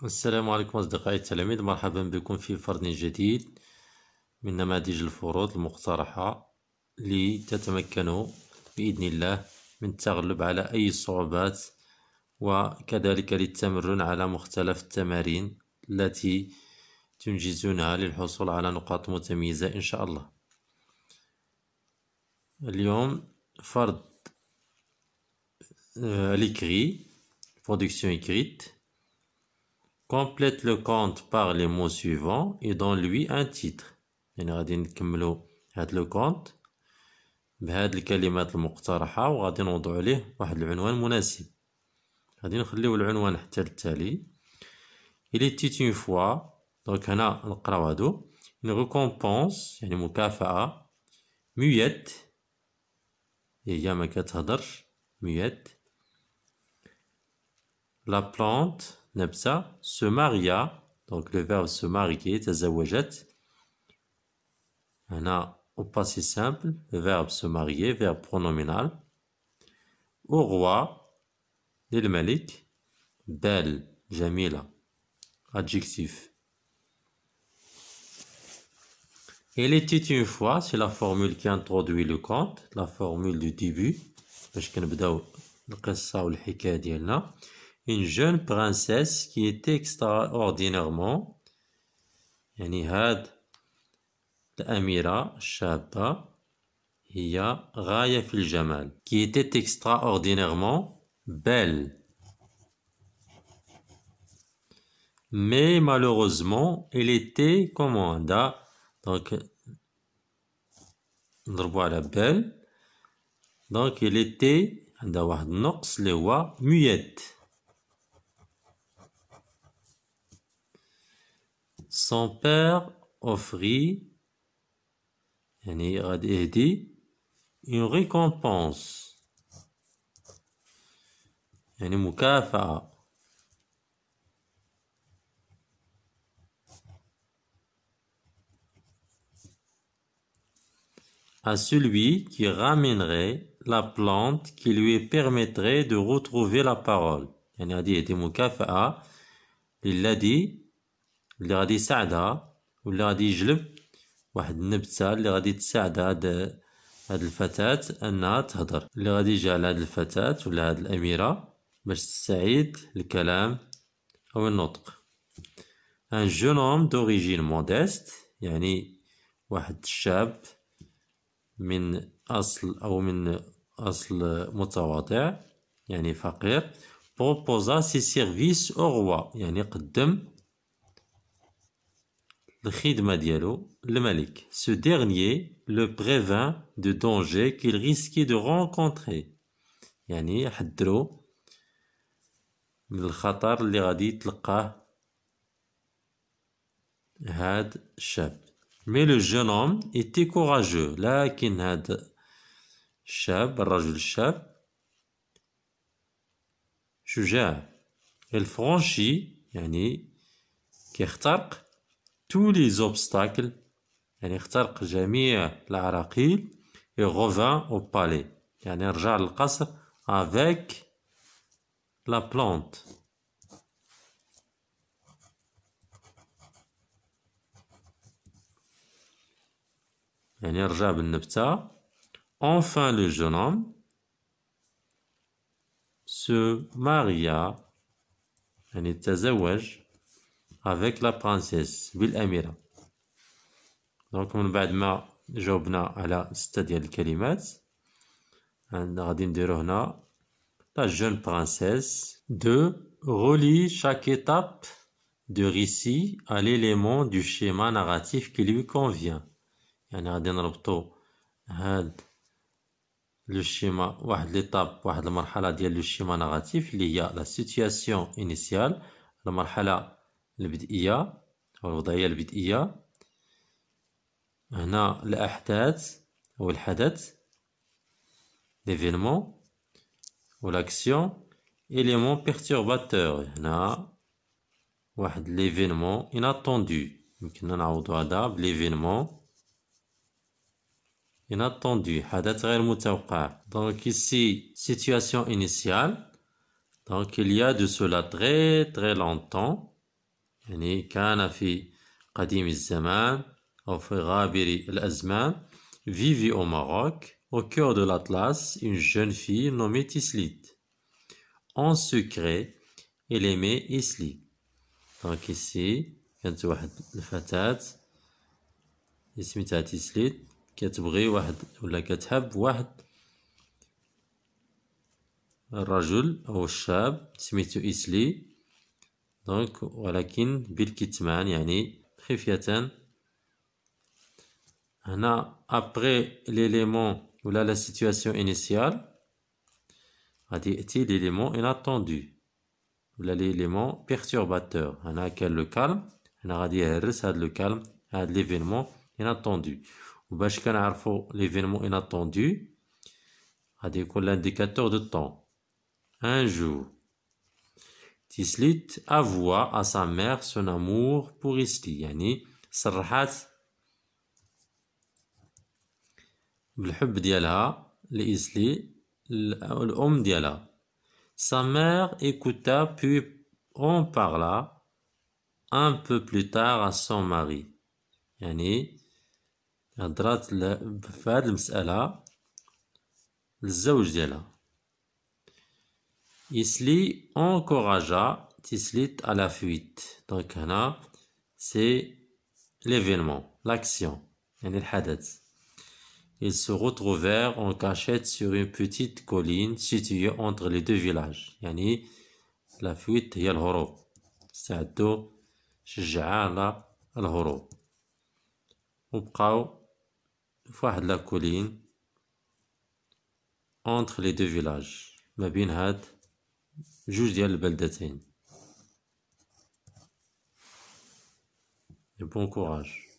السلام عليكم أصدقائي التلاميذ، مرحبا بكم في فرد جديد من نماذج الفروض المقترحة لتتمكنوا بإذن الله من التغلب على أي صعوبات، وكذلك للتمرن على مختلف التمارين التي تنجزونها للحصول على نقاط متميزة إن شاء الله. اليوم فرض l'écrit, production écrite. Complète le compte par les mots suivants et donne-lui un titre. يعني غادي نكملو هاد لو كونت بهاد الكلمات المقترحة وغادي نوضعو ليه واحد العنوان مناسب. غادي نخليو العنوان حتى للتالي. Il était une fois، دونك هنا نقراو هادو. Une récompense يعني مكافأة muette، هي ما كتهضرش muette. La plante نبتة se maria، donc le verbe se marier تزوجت. هنا au passé simple le verbe se marier verbe pronominal. Au roi للملك belle جميلة adjectif. Il était une fois، c'est la formule qui introduit le conte، la formule du début باش كنبداو القصة والحكاية ديالنا. Une jeune princesse qui était extraordinairement، يعني هاد الأميرة الشابة هي غاية في الجمال. qui était extraordinairement belle. mais malheureusement elle était comment دا donc نضربو على belle، donc elle était عندها واحد النقص اللي هو muette. Son père offrit يعني غادي يهدي une récompense يعني مكافأة. à celui qui ramènerait la plante qui lui permettrait de retrouver la parole. يعني غادي يهدي مكافأة للذي اللي غادي يساعدها واللي غادي يجلب واحد النبتة اللي غادي تساعد هاد الفتاة انها تهضر، اللي غادي يجعل هاد الفتاة ولا هاد الاميرة باش تستعيد الكلام او النطق. un jeune homme d'origine modeste يعني واحد الشاب من اصل متواضع يعني فقير. proposa ses services au roi يعني قدم الخدمة ديالو للملك. ce dernier le prévint de danger qu'il risquait de rencontrer يعني حذرو من الخطر اللي غادي يتلقاه هاد الشاب. mais le jeune homme était courageux، لكن هاد الشاب الرجل الشاب شجاع. il franchit يعني كيخترق tous les obstacles يعني اخترق جميع العراقيل. et revint au palais يعني رجع للقصر avec la plante. يعني رجع بالنبتة. enfin le jeune homme se maria يعني تزوج avec la princesse بالأميرة. دونك من بعد ما جاوبنا على 6 ديال الكلمات غادي نديرو هنا la jeune princesse. 2. relie chaque étape de récit à l'élément du schéma narratif qui lui convient. يعني غادي نربطو هاد لو شيما واحد ليطاب واحد المرحلة ديال لو شيما ناراتيف اللي هي لا سيتوياسيون انيسيال، المرحلة البدئية أو الوضعية البدئية. هنا الأحداث أو الحدث l'événement ou l'action. élément perturbateur هنا واحد l'événement inattendu، يمكننا نعوضو هذا بليفينمون inattendu حدث غير متوقع. donc ici situation initiale، donc il y a de cela très très longtemps يعني كان في قديم الزمان أو في غابر الأزمان vivait au Maroc au cœur de l'Atlas une jeune fille nommée Tislit. En secret elle aimait Isli. Donc ici كانت واحد الفتاة سميتها تيسليت كتبغي واحد ولا كتحب واحد الرجل أو الشاب سميتو إسلي. دونك ولكن بالكتمان يعني خفية. هنا après l'élément ولا la situation initiale غادي يأتي l'élément inattendu ولا l'élément perturbateur. هنا كان لو كالم، هنا غادي يهرس هاد لو كالم هاد l'événement inattendu. وباش كنعرفو l'événement inattendu غادي يكون l'indicateur de temps. Un jour Tislit avoua à sa mère son amour pour Isli. يعني صرحات بالحب ديالها لإسلي الأم ديالها. Sa mère écouta puis en parla un peu plus tard à son mari. يعني هضرات في هاد المسألة للزوج ديالها. Isli encouragea Tislit à la fuite. Donc هنا c'est l'événement, l'action, يعني الحدث. Ils se retrouvèrent en cachette sur une petite colline située entre les deux villages. يعني la fuite هي الهروب. استعدوا شجعا على الهروب. وبقاو في واحد لا كولين entre les deux villages. ما بين هاد جوج ديال البلدتين. Bon courage.